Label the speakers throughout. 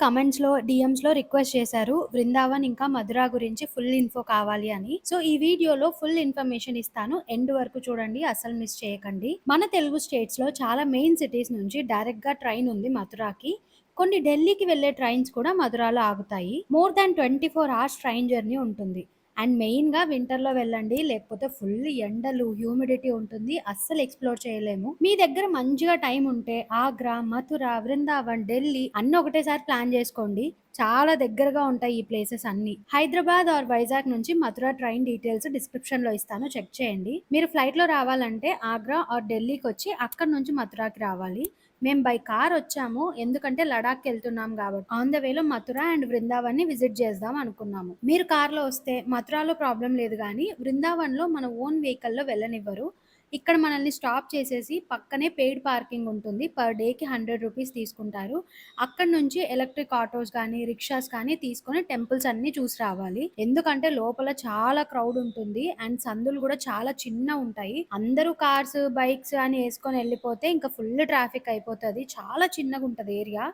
Speaker 1: కమెంట్స్‌లో, డీఎమ్స్‌లో రిక్వెస్ట్ చేశారు. బృందావన్ ఇంకా మధుర గురించి ఫుల్ ఇన్ఫో కావాలి అని. సో, ఈ వీడియోలో ఫుల్ ఇన్ఫర్మేషన్ ఇస్తాను. ఎండ్ వరకు చూడండి. అస్సలు మిస్ చేయకండి. మన తెలుగు స్టేట్స్‌లో చాలా మెయిన్ సిటీస్ నుంచి డైరెక్ట్‌గా ట్రైన్ ఉంది మథురాకి. కొన్ని ఢిల్లీకి వెళ్ళే ట్రైన్స్ కూడా మధురాలో ఆగుతాయి. More than 24 hours train journey ఉంటుంది. అండ్ మెయిన్‌గా వింటర్‌లో వెళ్ళండి. లేకపోతే ఫుల్ ఎండలు, హ్యూమిడిటీ ఉంటుంది. అస్సలు ఎక్స్‌ప్లోర్ చేయలేము. మీ దగ్గర మంచిగా టైం ఉంటే ఆగ్రా, మథుర, బృందావన్, ఢిల్లీ అన్నీ ఒకటేసారి ప్లాన్ చేసుకోండి. చాలా దగ్గరగా ఉంటాయి ఈ ప్లేసెస్ అన్నీ. హైదరాబాద్ ఆర్ వైజాగ్ నుంచి మథుర ట్రైన్ డీటెయిల్స్ డిస్క్రిప్షన్‌లో ఇస్తాను. చెక్ చేయండి. మీరు ఫ్లైట్‌లో రావాలంటే ఆగ్రా ఆర్ ఢిల్లీకొచ్చి అక్కడి నుంచి మథురాకి రావాలి. మేము బై కార్ వచ్చాము. ఎందుకంటే లడాఖ్‌కెళ్తున్నాం కాబట్టి. ఆన్ ద వేలో మథుర అండ్ బృందావన్‌ని విజిట్ చేద్దాం అనుకున్నాము. మీరు కార్‌లో వస్తే మథురాలో ప్రాబ్లమ్ లేదు గానీ, బృందావన్‌లో మన ఓన్ వెహికల్‌లో వెళ్ళనివ్వరు. ఇక్కడ మనల్ని స్టాప్ చేసేసి పక్కనే పెయిడ్ పార్కింగ్ ఉంటుంది. పర్ డేకి రూ. 100 తీసుకుంటారు. అక్కడి నుంచి ఎలక్ట్రిక్ ఆటోస్ గానీ, రిక్షాస్ కానీ తీసుకొని టెంపుల్స్ అన్నీ చూసి రావాలి. ఎందుకంటే లోపల చాలా క్రౌడ్ ఉంటుంది. అండ్ సందులు గూడా చాలా చిన్నవుంటాయి. అందరూ కార్స్, బైక్స్ అని యేసుకొని ఎళ్ళిపోతే ఇంక ఫుల్ ట్రాఫిక్ అయిపోతది. చాలా చిన్నగుంటది ఏరియా.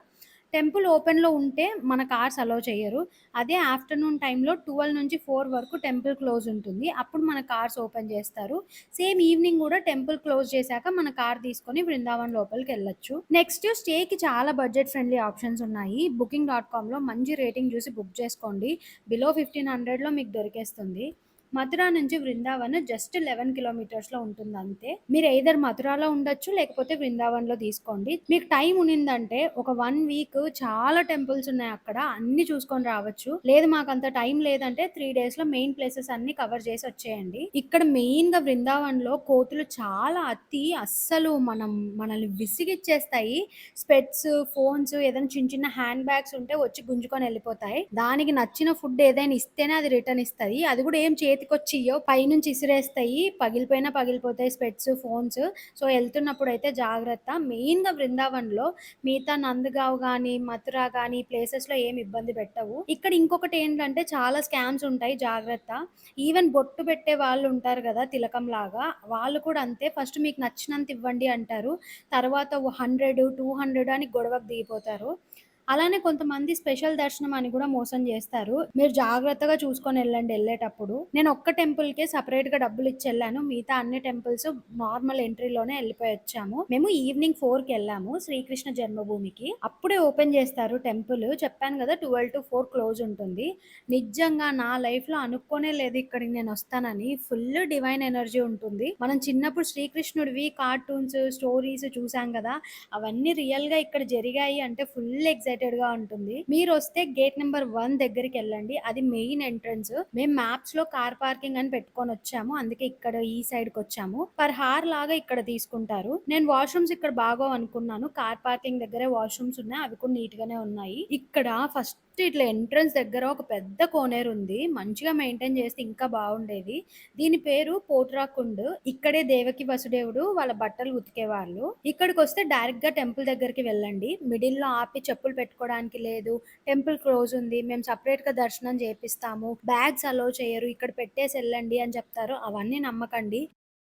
Speaker 1: టెంపుల్ ఓపెన్‌లో ఉంటే మన కార్స్ అలో చెయ్యరు. అదే ఆఫ్టర్‌నూన్ టైమ్‌లో 12-4 వరకు టెంపుల్ క్లోజ్ ఉంటుంది. అప్పుడు మన కార్స్ ఓపెన్ చేస్తారు. సేమ్ ఈవినింగ్ గూడా టెంపుల్ క్లోజ్ చేశాక మన కార్ తీసుకొని బృందావన్ లోపలికెళ్ళొచ్చు. నెక్స్ట్ స్టేకి చాలా బడ్జెట్ ఫ్రెండ్లీ ఆప్షన్స్ ఉన్నాయి. బుకింగ్.కామ్‌లో మంచి రేటింగ్ చూసి బుక్ చేసుకోండి. బిలో 1500లో మీకు దొరికేస్తుంది. మథుర నుంచి బృందావన్ జస్ట్ 11 కిలోమీటర్స్‌లో ఉంటుందంతే. మీరు ఎయిదర్ మథురాలో ఉండొచ్చు, లేకపోతే బృందావన్‌లో తీసుకోండి. మీకు టైం ఉన్నిందంటే ఒక 1 వీక్ చాలా టెంపుల్స్ ఉన్నాయి అక్కడ. అన్నీ చూసుకొని రావచ్చు. లేదు మాకంత టైం లేదంటే 3 డేస్‌లో మెయిన్ ప్లేసెస్ అన్నీ కవర్ చేసి వచ్చేయండి. ఇక్కడ మెయిన్‌గా బృందావన్‌లో కోతులు చాలా అస్సలు మనల్ని విసిగిచ్చేస్తాయి. స్పెట్స్, ఫోన్స్ ఏదైనా చిన్న చిన్న హ్యాండ్ బ్యాగ్స్ ఉంటే వచ్చి గుంజుకొని ఎళ్ళిపోతాయి. దానికి నచ్చిన ఫుడ్ ఏదైనా ఇస్తేనే అది రిటర్న్ ఇస్తది. అది కూడా ఏం చేతికొచ్చి ఇయ్యవు. పైనుంచి ఇసిరేస్తాయి. పగిలిపోయినా పగిలిపోతాయి స్పెట్స్, ఫోన్స్. సో, ఎళ్తున్నప్పుడైతే జాగ్రత్త. మెయిన్‌గా బృందావన్‌లో మిగతా నందగావ్ గానీ, మథుర గానీ ప్లేసెస్‌లో ఏమి ఇబ్బంది పెట్టవు. ఇక్కడ ఇంకొకటేంటంటే చాలా స్కామ్స్ ఉంటాయి జాగ్రత్త. ఈవెన్ బొట్టు పెట్టే వాళ్ళుంటారు గదా! తిలకంలాగా. వాళ్ళు కూడా అంతే. ఫస్ట్ మీకు నచ్చినంత ఇవ్వండి అంటారు. తర్వాత 100, 200 అని గొడవకు దిగిపోతారు. అలానే కొంతమంది స్పెషల్ దర్శనం అని కూడా మోసం చేస్తారు. మీరు జాగ్రత్తగా చూసుకొని ఎళ్ళండి ఎళ్ళేటప్పుడు. నేను ఒక్క టెంపుల్‌కే సెపరేట్‌గా డబ్బులిచ్చెళ్ళాను. మిగతా అన్ని టెంపుల్స్ నార్మల్ ఎంట్రీలోనే ఎళ్ళిపోయొచ్చాము. మేము ఈవినింగ్ 4కి ఎళ్ళాము శ్రీకృష్ణ జన్మభూమికి. అప్పుడే ఓపెన్ చేస్తారు టెంపుల్. చెప్పాను కదా 12-4 క్లోజ్ ఉంటుంది. నిజంగా నా లైఫ్‌లో అనుకోనే లేదు ఇక్కడికి నేనొస్తానని. ఫుల్ డివైన్ ఎనర్జీ ఉంటుంది. మనం చిన్నప్పుడు శ్రీకృష్ణుడివి కార్టూన్స్, స్టోరీస్ చూసాం కదా! అవన్నీ రియల్‌గా ఇక్కడ జరిగాయి అంటే ఫుల్ ఎక్సైటెడ్‌గా ఉంటుంది. మీరొస్తే గేట్ నంబర్ 1 దగ్గరికెళ్ళండి. అది మెయిన్ ఎంట్రన్స్. మేము మ్యాప్స్‌లో కార్ పార్కింగ్ అని పెట్టుకొనొచ్చాము. అందుకే ఇక్కడ ఈ సైడ్‌కొచ్చాము. పర్ హార్ లాగా ఇక్కడ తీసుకుంటారు. నేను వాష్‌రూమ్స్ ఇక్కడ బాగోవనుకున్నాను. కార్ పార్కింగ్ దగ్గరే వాష్‌రూమ్స్ ఉన్నాయి. అవి కూడా నీట్‌గానే ఉన్నాయి. ఇక్కడ ఫస్ట్ ఇట్లా ఎంట్రన్స్ దగ్గర ఒక పెద్ద కోనేరుంది. మంచిగా మెయింటైన్ చేస్తే ఇంకా బావుండేది. దీని పేరు పోట్రాకుండ్. ఇక్కడే దేవకి వసుదేవుడు వాళ్ళ బట్టలు ఉతికేవాళ్ళు. ఇక్కడికొస్తే డైరెక్ట్‌గా టెంపుల్ దగ్గరికి వెళ్ళండి. మిడిల్‌లో ఆపి చెప్పులు పెట్టుకోవడానికి లేదు. టెంపుల్ క్లోజ్ ఉంది. మేము సెపరేట్‌గా దర్శనం చేపిస్తాము. బ్యాగ్స్ అలో చేయరు. ఇక్కడ పెట్టేసి ఎళ్ళండి అని చెప్తారు. అవన్నీ నమ్మకండి.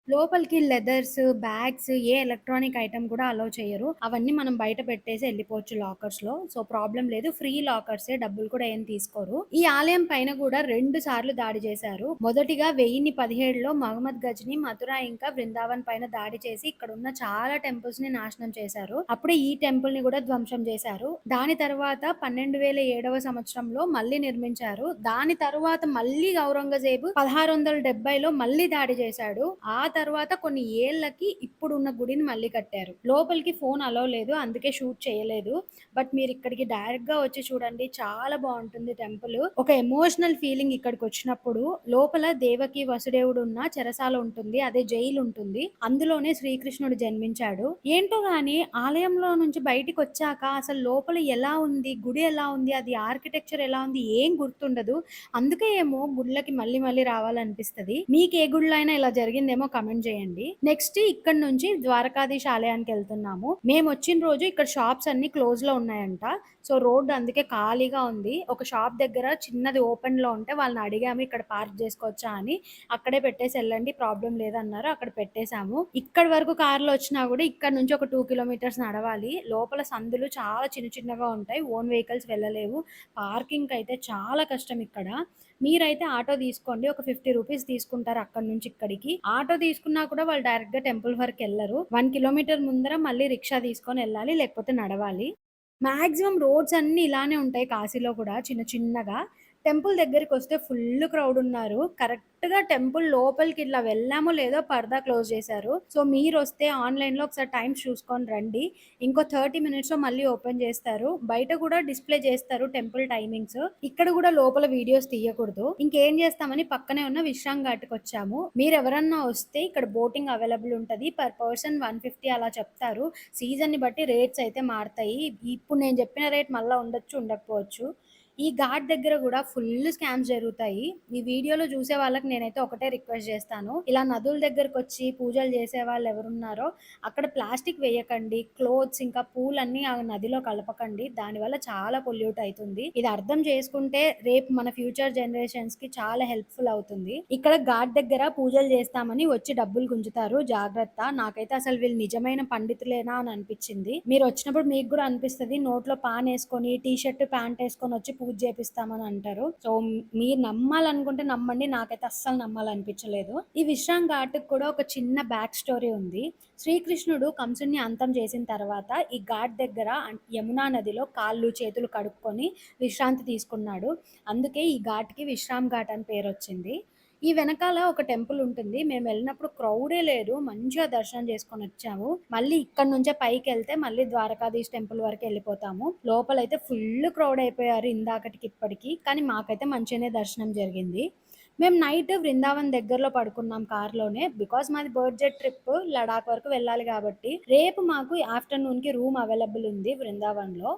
Speaker 1: లోపలికి లెదర్స్, బ్యాగ్స్ ఏ ఎలక్ట్రానిక్ ఐటెమ్ కూడా అలో చేయరు. అవన్నీ మనం బయట పెట్టేసి ఎళ్ళిపోవచ్చు లాకర్స్‌లో. సో, ప్రాబ్లమ్ లేదు. ఫ్రీ లాకర్సే డబ్బులు కూడా ఏం తీసుకోరు. ఈ ఆలయం పైన కూడా 2 సార్లు దాడి చేశారు. మొదటిగా 1017లో మహమ్మద్ గజ్నీ మథుర ఇంకా బృందావన్ పైన దాడి చేసి ఇక్కడున్న చాలా టెంపుల్స్‌ని నాశనం చేశారు. అప్పుడే ఈ టెంపుల్‌ని కూడా ధ్వంసం చేశారు. దాని తర్వాత 12,007వ సంవత్సరంలో మళ్ళీ నిర్మించారు. దాని తరువాత మళ్ళీ ఔరంగజేబు 1670లో మళ్ళీ దాడి చేశాడు. ఆ తర్వాత కొన్ని ఏళ్లకి ఇప్పుడున్న గుడిని మళ్ళీ కట్టారు. లోపలికి ఫోన్ అలో లేదు. అందుకే షూట్ చేయలేదు. బట్ మీరిక్కడికి డైరెక్ట్‌గా వచ్చి చూడండి. చాలా బావుంటుంది టెంపుల్. ఒక ఎమోషనల్ ఫీలింగ్ ఇక్కడికొచ్చినప్పుడు. లోపల దేవకి, వసుదేవుడున్న చెరసాల ఉంటుంది. అదే జైలుంటుంది. అందులోనే శ్రీకృష్ణుడు జన్మించాడు. ఏంటో గాని ఆలయంలో నుంచి బయటికొచ్చాక అసలు లోపల ఎలా ఉంది? గుడి ఎలా ఉంది? అది ఆర్కిటెక్చర్ ఎలా ఉంది? ఏం గుర్తుండదు. అందుకే ఏమో గుళ్ళకి మళ్ళీ మళ్ళీ రావాలనిపిస్తది. మీకే గుడిలో అయినా ఇలా జరిగిందేమో కామెంట్ చేయండి. నెక్స్ట్ ఇక్కడి నుంచి ద్వారకాధీశ్ ఆలయానికెళ్తున్నాము. మేమొచ్చిన రోజు ఇక్కడ షాప్స్ అన్నీ క్లోజ్‌లో ఉన్నాయంట. సో, రోడ్ అందుకే ఖాళీగా ఉంది. ఒక షాప్ దగ్గర చిన్నది ఓపెన్‌లో ఉంటే వాళ్ళని అడిగాము ఇక్కడ పార్క్ జేసుకోవచ్చా అని. అక్కడే పెట్టేసి ఎళ్ళండి ప్రాబ్లమ్ లేదన్నారు. అక్కడ పెట్టేసాము. ఇక్కడి వరకు కార్‌లో వచ్చినా గూడా ఇక్కడి నుంచి ఒక 2 కిలోమీటర్స్ నడవాలి. లోపల సందులు చాలా చిన్న చిన్నగా ఉంటాయి. ఓన్ వెహికల్స్ వెళ్ళలేవు. పార్కింగ్‌కయితే చాలా కష్టం ఇక్కడ. మీరైతే ఆటో తీసుకోండి. ఒక 50 రూపీస్ తీసుకుంటారు అక్కడి నుంచి ఇక్కడికి. ఆటో తీసుకున్నా కూడా వాళ్ళు డైరెక్ట్‌గా టెంపుల్ వరకెళ్లరు. 1 కిలోమీటర్ ముందర మళ్ళీ రిక్షా తీసుకొనెళ్ళాలి. లేకపోతే నడవాలి. మాక్సిమం రోడ్స్ అన్నీ ఇలానే ఉంటాయి కాశీలో కూడా చిన్న చిన్నగా. టెంపుల్ దగ్గరికొస్తే ఫుల్ క్రౌడ్ ఉన్నారు. కరెక్ట్‌గా టెంపుల్ లోపలికి ఇట్లా వెళ్ళామో లేదో పరదా క్లోజ్ చేశారు. సో, మీరొస్తే ఆన్‌లైన్‌లో ఒకసారి టైమ్స్ చూసుకొని రండి. ఇంకో 30 మినిట్స్‌లో మళ్ళీ ఓపెన్ చేస్తారు. బయట కూడా డిస్‌ప్లే చేస్తారు టెంపుల్ టైమింగ్స్. ఇక్కడ కూడా లోపల వీడియోస్ తీయకూడదు. ఇంకేం చేస్తామని పక్కనే ఉన్న విశ్రామ్ ఘాట్‌కొచ్చాము. మీరెవరన్నా వస్తే ఇక్కడ బోటింగ్ అవైలబుల్ ఉంటది. పర్ పర్సన్ 150 అలా చెప్తారు. సీజన్‌ని బట్టి రేట్స్ అయితే మారతాయి. ఇప్పుడు నేను చెప్పిన రేట్ మళ్ళా ఉండొచ్చు, ఉండకపోవచ్చు. ఈ ఘాట్ దగ్గర గూడా ఫుల్ స్కామ్స్ జరుగుతాయి. ఈ వీడియోలో జూసే వాళ్ళకి నేనైతే ఒకటే రిక్వెస్ట్ జేస్తాను. ఇలా నదుల దగ్గరకొచ్చి పూజలు జేసేవాళ్ళు ఎవరున్నారో అక్కడ ప్లాస్టిక్ వేయకండి. క్లోత్స్ ఇంకా పూలన్నీ ఆ నదిలో కలపకండి. దానివల్ల చాలా పొల్యూట్ అయితుంది. ఇది అర్థం చేసుకుంటే రేపు మన ఫ్యూచర్ జనరేషన్స్‌కి చాలా హెల్ప్‌ఫుల్ అవుతుంది. ఇక్కడ ఘాట్ దగ్గర పూజలు జేస్తామని వచ్చి డబ్బులు గుంజుతారు. జాగ్రత్త. నాకైతే అసలు వీళ్ళు నిజమైన పండితులేనా అని అనిపిచ్చింది. మీరొచ్చినప్పుడు మీకు గూడా అనిపిస్తది. నోట్లో పానేసుకొని, టీ షర్ట్, ప్యాంట్ ఏసుకొనొచ్చి పూజ చేపిస్తామని అంటారు. సో, మీరు నమ్మాలనుకుంటే నమ్మండి. నాకైతే అస్సలు నమ్మాలనిపించలేదు. ఈ విశ్రామ్ ఘాట్‌కి కూడా ఒక చిన్న బ్యాక్ స్టోరీ ఉంది. శ్రీకృష్ణుడు కంసుడిని అంతం చేసిన తర్వాత ఈ ఘాట్ దగ్గర యమునా నదిలో కాళ్ళు, చేతులు కడుక్కొని విశ్రాంతి తీసుకున్నాడు. అందుకే ఈ ఘాట్‌కి విశ్రామ్ ఘాట్ అని పేరొచ్చింది. ఈ వెనకాల ఒక టెంపుల్ ఉంటుంది. మేమెళ్ళినప్పుడు క్రౌడే లేదు. మంచిగా దర్శనం చేసుకొనొచ్చాము. మళ్ళీ ఇక్కడి నుంచే పైకెళ్తే మళ్ళీ ద్వారకాధీశ్ టెంపుల్ వరకెళ్ళిపోతాము. లోపలైతే ఫుల్ క్రౌడ్ అయిపోయారు ఇందాకటికి ఇప్పటికి. కానీ మాకైతే మంచిగానే దర్శనం జరిగింది. మేము నైట్ వృందావన్ దగ్గరలో పడుకున్నాం కార్‌లోనే. బికాజ్ మాది బడ్జెట్ ట్రిప్ లడాక్ వరకు వెళ్ళాలి కాబట్టి. రేపు మాకు ఆఫ్టర్‌నూన్‌కి రూమ్ అవైలబుల్ ఉంది వృందావన్‌లో.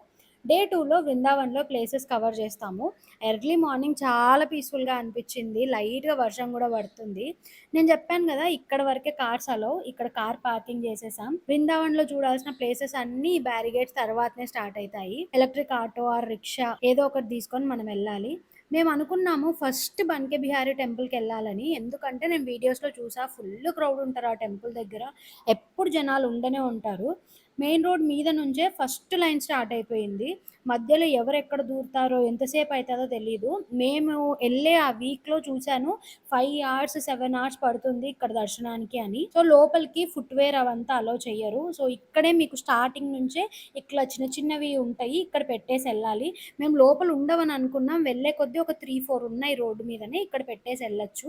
Speaker 1: డే 2లో వృందావన్‌లో ప్లేసెస్ కవర్ చేస్తాము. ఎర్లీ మార్నింగ్ చాలా పీస్‌ఫుల్‌గా అనిపిచ్చింది. లైట్‌గా వర్షం గూడా పడుతుంది. నేను చెప్పాను గదా! ఇక్కడ వరకే కార్స్ అలో. ఇక్కడ కార్ పార్కింగ్ చేసేసాం. బృందావన్‌లో చూడాల్సిన ప్లేసెస్ అన్నీ బ్యారిగేడ్స్ తర్వాతనే స్టార్ట్ అయితాయి. ఎలక్ట్రిక్ ఆటో ఆర్ రిక్షా ఏదో ఒకటి తీసుకొని మనం వెళ్ళాలి. మేమనుకున్నాము ఫస్ట్ బంకే బిహారీ టెంపుల్‌కెళ్ళాలని. ఎందుకంటే నేను వీడియోస్‌లో చూసా ఫుల్ క్రౌడ్ ఉంటారు ఆ టెంపుల్ దగ్గర. ఎప్పుడు జనాలు ఉండనే ఉంటారు. మెయిన్ రోడ్ మీద నుంచే ఫస్ట్ లైన్ స్టార్ట్ అయిపోయింది. మధ్యలో ఎవరెక్కడ దూరుతారో, ఎంతసేపు అయితదో తెలీదు. మేము ఎళ్ళే ఆ వీక్‌లో చూసాను 5 అవర్స్, 7 అవర్స్ పడుతుంది ఇక్కడ దర్శనానికి అని. సో, లోపలికి ఫుట్‌వేర్ అవంతా అలో చెయ్యరు. సో, ఇక్కడే మీకు స్టార్టింగ్ నుంచే ఇట్లా చిన్న చిన్నవి ఉంటాయి. ఇక్కడ పెట్టేసెళ్ళాలి. మేము లోపల ఉండవని అనుకున్నాం. వెళ్ళే కొద్దీ ఒక 3, 4 ఉన్నాయి రోడ్డు మీదనే. ఇక్కడ పెట్టేసెళ్ళొచ్చు.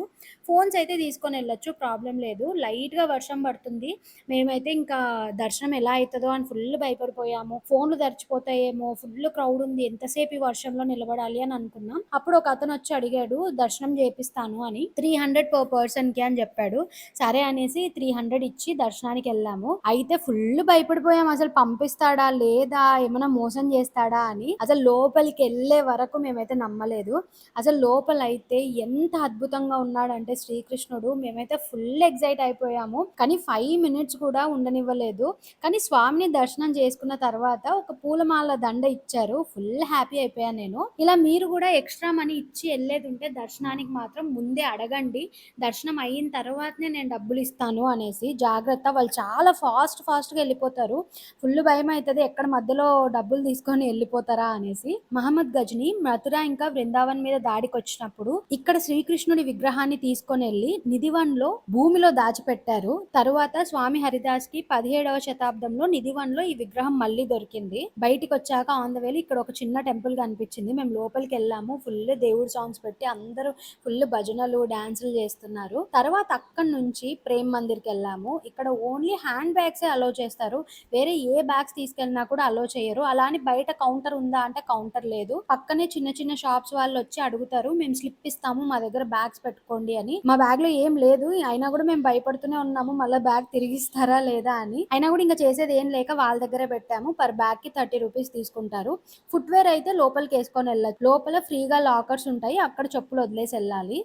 Speaker 1: ఫోన్స్ అయితే తీసుకొనెళ్ళొచ్చు ప్రాబ్లమ్ లేదు. లైట్‌గా వర్షం పడుతుంది. మేమైతే ఇంకా దర్శనం ఎలా అయితదో అని ఫుల్ భయపడిపోయాము. ఫోన్‌లు తడిచిపోతాయేమో, ఫుల్ క్రౌడ్ ఉంది. ఎంతసేపు ఈ వర్షంలో నిలబడాలి అని అనుకున్నాం. అప్పుడు ఒక అతనొచ్చి అడిగాడు దర్శనం చేపిస్తాను అని. 300 పర్ పర్సన్‌కి అని చెప్పాడు. సరే అనేసి 300 ఇచ్చి దర్శనానికెళ్ళాము. అయితే ఫుల్ భయపడిపోయాం. అసలు పంపిస్తాడా? లేదా? ఏమన్నా మోసం చేస్తాడా అని. అసలు లోపలికెళ్ళే వరకు మేమైతే నమ్మలేదు. అసలు లోపలైతే ఎంత అద్భుతంగా ఉన్నాడంటే శ్రీకృష్ణుడు మేమైతే ఫుల్ ఎక్సైట్ అయిపోయాము. కానీ 5 మినిట్స్ కూడా ఉండనివ్వలేదు. కానీ స్వామిని దర్శనం చేసుకున్న తర్వాత ఒక పూలమాల దండ ఇచ్చారు. ఫుల్ హ్యాపీ అయిపోయాను నేను. ఇలా మీరు కూడా ఎక్స్‌ట్రా మనీ ఇచ్చి ఎళ్ళేదుంటే దర్శనానికి మాత్రం ముందే అడగండి. దర్శనం అయిన తర్వాతనే నేను డబ్బులిస్తాను అనేసి. జాగ్రత్త వాళ్ళు చాలా ఫాస్ట్‌గా ఎళ్ళిపోతారు. ఫుల్ భయమైతది. ఎక్కడ మధ్యలో డబ్బులు తీసుకొని ఎళ్ళిపోతారా అనేసి. మహమ్మద్ గజ్ని మథుర ఇంకా బృందావన్ మీద దాడికొచ్చినప్పుడు ఇక్కడ శ్రీకృష్ణుడి విగ్రహాన్ని తీసుకొనెళ్ళి నిధివన్‌లో భూమిలో దాచిపెట్టారు. తరువాత స్వామి హరిదాస్‌కి 17వ శతాబ్దంలో నిధివన్‌లో ఈ విగ్రహం మళ్ళీ దొరికింది. బయటికొచ్చాక ఆన్ ద వేలో ఇక్కడ ఒక చిన్న టెంపుల్ కనిపించింది. మేము లోపలికెళ్ళాము. ఫుల్ దేవుడి సాంగ్స్ పెట్టి అందరూ ఫుల్ భజనలు, డాన్సులు చేస్తున్నారు. తర్వాత అక్కడి నుంచి ప్రేమ్ మందిర్‌కెళ్ళాము. ఇక్కడ ఓన్లీ హ్యాండ్ బ్యాగ్సే అలో చేస్తారు. వేరే ఏ బ్యాగ్స్ తీసుకెళ్ళినా కూడా అలో చేయరు. అలా అని బయట కౌంటర్ ఉందా అంటే కౌంటర్ లేదు. పక్కనే చిన్న చిన్న షాప్స్ వాళ్ళొచ్చి అడుగుతారు. మేము స్లిప్ ఇస్తాము. మా దగ్గర బ్యాగ్స్ పెట్టుకోండి అని. మా బ్యాగ్‌లో ఏం లేదు. అయినా కూడా మేము భయపడుతూనే ఉన్నాము. మళ్ళా బ్యాగ్ తిరిగిస్తారా లేదా అని. అయినా కూడా ఇంక చేసేది ఏం లేక వాళ్ళ దగ్గరే పెట్టాము. పర్ బ్యాగ్‌కి 30 రూపీస్ తీసుకుంటారు. ఫుట్‌వేర్ అయితే లోపలికేసుకొని ఎళ్ళొచ్చు. లోపల ఫ్రీగా లాకర్స్ ఉంటాయి. అక్కడ చెప్పులు వదిలేసి ఎళ్ళాలి.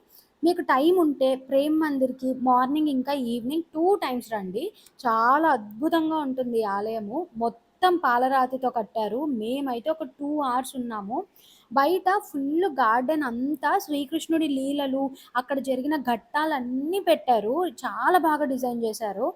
Speaker 1: మీకు టైం ఉంటే ప్రేమ్ మందిర్‌కి మార్నింగ్ ఇంకా ఈవినింగ్ 2 టైమ్స్ రండి. చాలా అద్భుతంగా ఉంటుంది ఈ ఆలయము. మొత్తం పాలరాతితో కట్టారు. మేమైతే ఒక 2 అవర్స్ ఉన్నాము. బయట ఫుల్ గార్డెన్ అంతా శ్రీకృష్ణుడి లీలలు, అక్కడ జరిగిన ఘట్టాలన్నీ పెట్టారు. చాలా బాగా డిజైన్ చేశారు.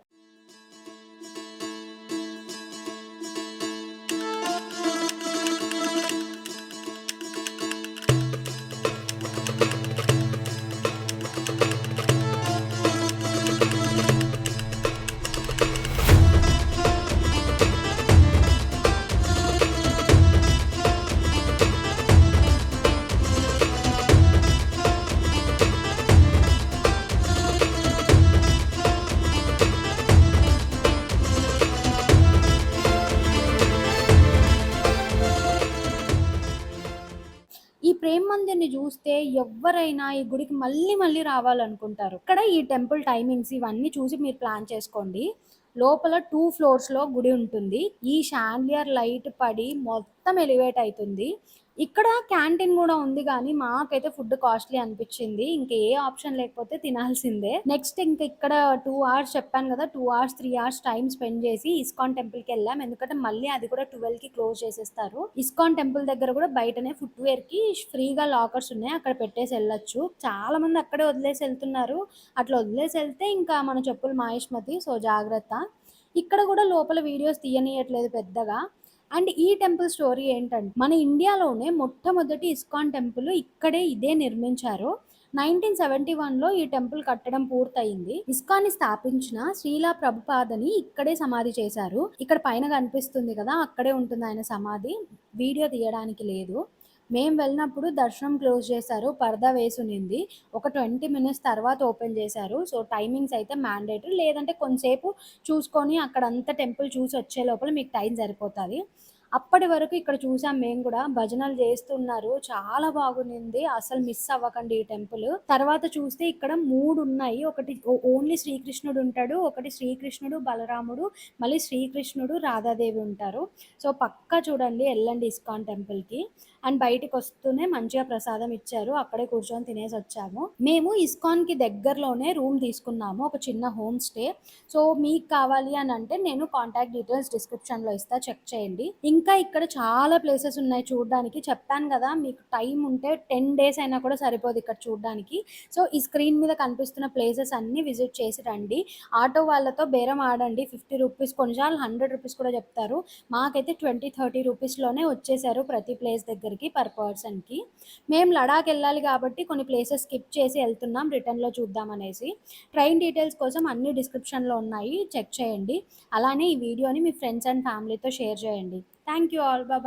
Speaker 1: ఈ ప్రేమ్ మందిర్‌ని జూస్తే ఎవ్వరైనా ఈ గుడికి మళ్ళీ మళ్ళీ రావాలనుకుంటారు. ఇక్కడ ఈ టెంపుల్ టైమింగ్స్ ఇవన్నీ చూసి మీరు ప్లాన్ చేసుకోండి. లోపల 2 ఫ్లోర్స్‌లో గుడి ఉంటుంది. ఈ షాన్లియర్ లైట్ పడి మొత్తం ఎలివేట్ అయితుంది. ఇక్కడ క్యాంటీన్ గూడా ఉంది గానీ, మాకైతే ఫుడ్ కాస్ట్‌లీ అనిపిచ్చింది. ఇంక ఏ ఆప్షన్ లేకపోతే తినాల్సిందే. నెక్స్ట్ ఇంక ఇక్కడ 2 అవర్స్ చెప్పాను గదా! 2 అవర్స్, 3 అవర్స్ టైమ్ స్పెండ్ చేసి ఇస్కాన్ టెంపుల్‌కెళ్ళాం. ఎందుకంటే మళ్ళీ అది కూడా 12కి క్లోజ్ చేసేస్తారు. ఇస్కాన్ టెంపుల్ దగ్గర కూడా బయటనే ఫుట్‌వేర్‌కి ఫ్రీగా లాకర్స్ ఉన్నాయి. అక్కడ పెట్టేసి ఎళ్ళొచ్చు. చాలా మంది అక్కడే వదిలేసి ఎళ్తున్నారు. అట్లా వదిలేసి ఎళ్తే ఇంకా మన చెప్పులు మాయిష్మతి. సో, జాగ్రత్త. ఇక్కడ కూడా లోపల వీడియోస్ తీయనీయట్లేదు పెద్దగా. అండ్ ఈ టెంపుల్ స్టోరీ ఏంటంటే, మన ఇండియాలోనే మొట్టమొదటి ఇస్కాన్ టెంపుల్ ఇక్కడే ఇదే నిర్మించారు. 1971లో ఈ టెంపుల్ కట్టడం పూర్తయింది. ఇస్కాన్‌ని స్థాపించిన శ్రీల ప్రభుపాదని ఇక్కడే సమాధి చేశారు. ఇక్కడ పైన కనిపిస్తుంది కదా! అక్కడే ఉంటుంది ఆయన సమాధి. వీడియో తీయడానికి లేదు. మేము వెళ్ళినప్పుడు దర్శనం క్లోజ్ చేశారు. పరదా వేసునింది. ఒక 20 మినిట్స్ తర్వాత ఓపెన్ చేశారు. సో, టైమింగ్స్ అయితే మ్యాండేటరీ. లేదంటే కొంతసేపు చూసుకొని అక్కడంతా టెంపుల్ చూసి వచ్చే లోపల మీకు టైం సరిపోతది. అప్పటి వరకు ఇక్కడ చూసాం మేము గూడా. భజనలు జేస్తున్నారు. చాలా బాగునింది. అసలు మిస్ అవ్వకండి ఈ టెంపుల్. తర్వాత చూస్తే ఇక్కడ 3 ఉన్నాయి. ఒకటి ఓన్లీ శ్రీకృష్ణుడు ఉంటాడు. ఒకటి శ్రీకృష్ణుడు, బలరాముడు, మళ్ళీ శ్రీకృష్ణుడు, రాధాదేవి ఉంటారు. సో, పక్కా చూడండి. ఎళ్ళండి ఇస్కాన్ టెంపుల్‌కి. అండ్ బయటికొస్తూనే మంచిగా ప్రసాదం ఇచ్చారు. అక్కడే కూర్చొని తినేసొచ్చాము. మేము ఇస్కాన్‌కి దగ్గరలోనే రూమ్ తీసుకున్నాము. ఒక చిన్న హోమ్ స్టే. సో, మీకు కావాలి అనంటే నేను కాంటాక్ట్ డీటెయిల్స్ డిస్క్రిప్షన్‌లో ఇస్తా, చెక్ చేయండి. ఇంకా ఇక్కడ చాలా ప్లేసెస్ ఉన్నాయి చూడ్డానికి. చెప్పాను గదా! మీకు టైం ఉంటే 10 డేస్ అయినా కూడా సరిపోదు ఇక్కడ చూడ్డానికి. సో, ఈ స్క్రీన్ మీద కనిపిస్తున్న ప్లేసెస్ అన్నీ విజిట్ చేసి రండి. ఆటో వాళ్ళతో బేరం ఆడండి. ₹50 కొన్నిసార్లు ₹100 కూడా చెప్తారు. మాకైతే 20, 30 రూపీస్‌లోనే వచ్చేసారు ప్రతి ప్లేస్ దగ్గరికి పర్ పర్సన్‌కి. మేము లడాఖ్ ఎళ్ళాలి కాబట్టి కొన్ని ప్లేసెస్ స్కిప్ చేసి ఎళ్తున్నాం రిటర్న్‌లో చూద్దామనేసి. ట్రైన్ డీటెయిల్స్ కోసం అన్నీ డిస్క్రిప్షన్‌లో ఉన్నాయి. చెక్ చేయండి. అలానే ఈ వీడియోని మీ ఫ్రెండ్స్ అండ్ ఫ్యామిలీతో షేర్ చేయండి. Thank you all. బాయ్.